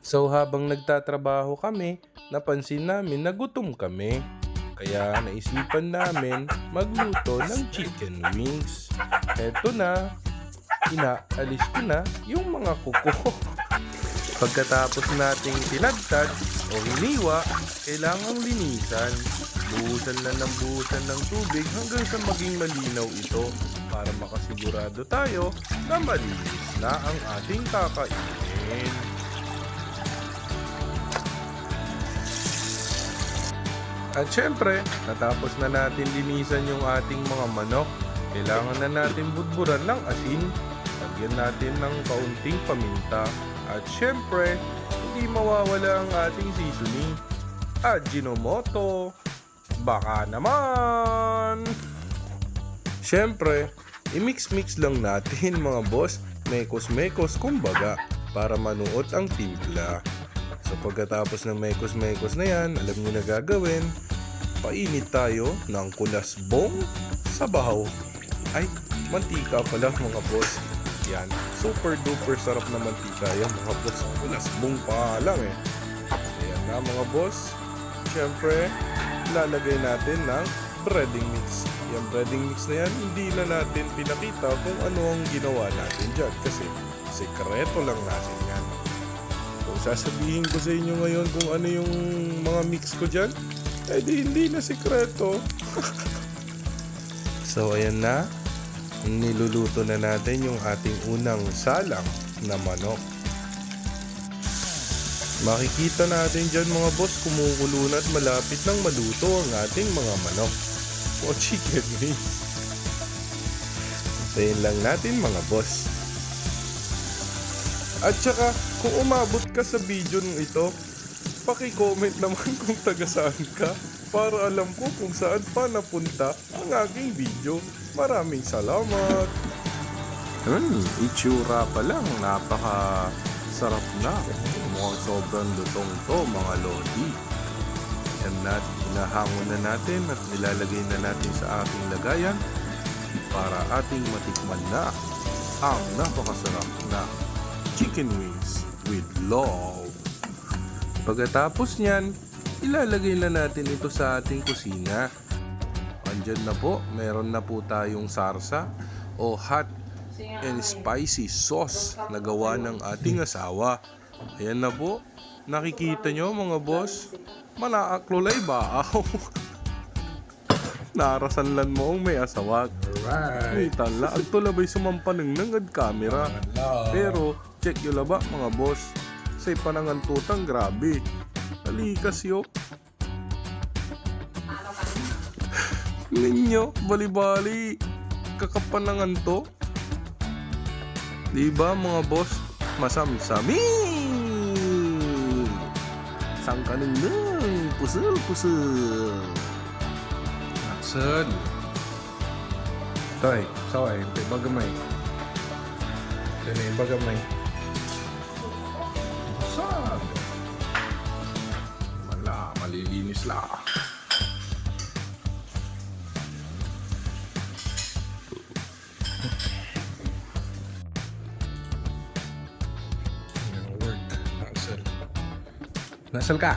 So habang nagtatrabaho kami, napansin namin na gutom kami. Kaya naisipan namin magluto ng chicken wings. Eto na, inaalis ko na yung mga kuko. Pagkatapos nating tinagtad o hiniwa, kailangang linisan. Buhusan lang ng buhusan ng tubig hanggang sa maging malinaw ito para makasigurado tayo na malinis na ang ating kakainin. At syempre, natapos na natin linisan yung ating mga manok, kailangan na natin budburan ng asin. Lagyan natin ng kaunting paminta. At syempre, hindi mawawala ang ating seasoning. Ajinomoto. Baka naman! Syempre, i-mix-mix lang natin mga boss. Mekos-mekos kumbaga para manuot ang timpla. So pagkatapos ng mekos-mekos na yan, alam nyo na gagawin. Painit tayo ng kulasbong sa bahaw. Ay, mantika pala mga boss. Yan, super duper sarap na mantika yan mga boss. Kulasbong pa lang eh. Ayan na mga boss. Siyempre, lalagay natin ng breading mix. Yung breading mix na yan, hindi na natin pinakita kung ano ang ginawa natin dyan. Kasi sekreto lang natin yan. Kung sasabihin ko sa inyo ngayon kung ano yung mga mix ko dyan, eh di hindi na sekreto. So ayan na, niluluto na natin yung ating unang salang na manok. Makikita natin dyan mga boss, kumukulo na at malapit nang maluto ang ating mga manok o chicken wings. Tayin lang natin mga boss. At saka, kung umabot ka sa video ng ito, paki-comment naman kung taga saan ka para alam ko kung saan pa napunta ang aking video. Maraming salamat! Itsura pa lang, napaka sarap na. Mukhang sobrang lutong to mga lodi. Yan na, hinahangon na natin at nilalagay na natin sa ating lagayan para ating matikman na ang napakasarap na chicken wings with love. Pagkatapos niyan, ilalagay na natin ito sa ating kusina. Andyan na po, meron na po tayong sarsa o hot and spicy sauce na gawa ng ating asawa. Ayan na po, nakikita nyo mga boss, manaaklolay ba? Narasanlan mo ang may asawag. May tala, ang tulabay sumampanang nangad camera. Pero, check yun ba mga boss? Say panangantutang grabe. Talikas yo. Ninyo, bali-bali. Kakapanangan to. Diba mga boss? Masam-sami! Sangkaning nang pusel-pusel. Action! Toy, saway, bagamay. Sini, bagamay. Saan? Wala, malilinis lang. Nasal ka?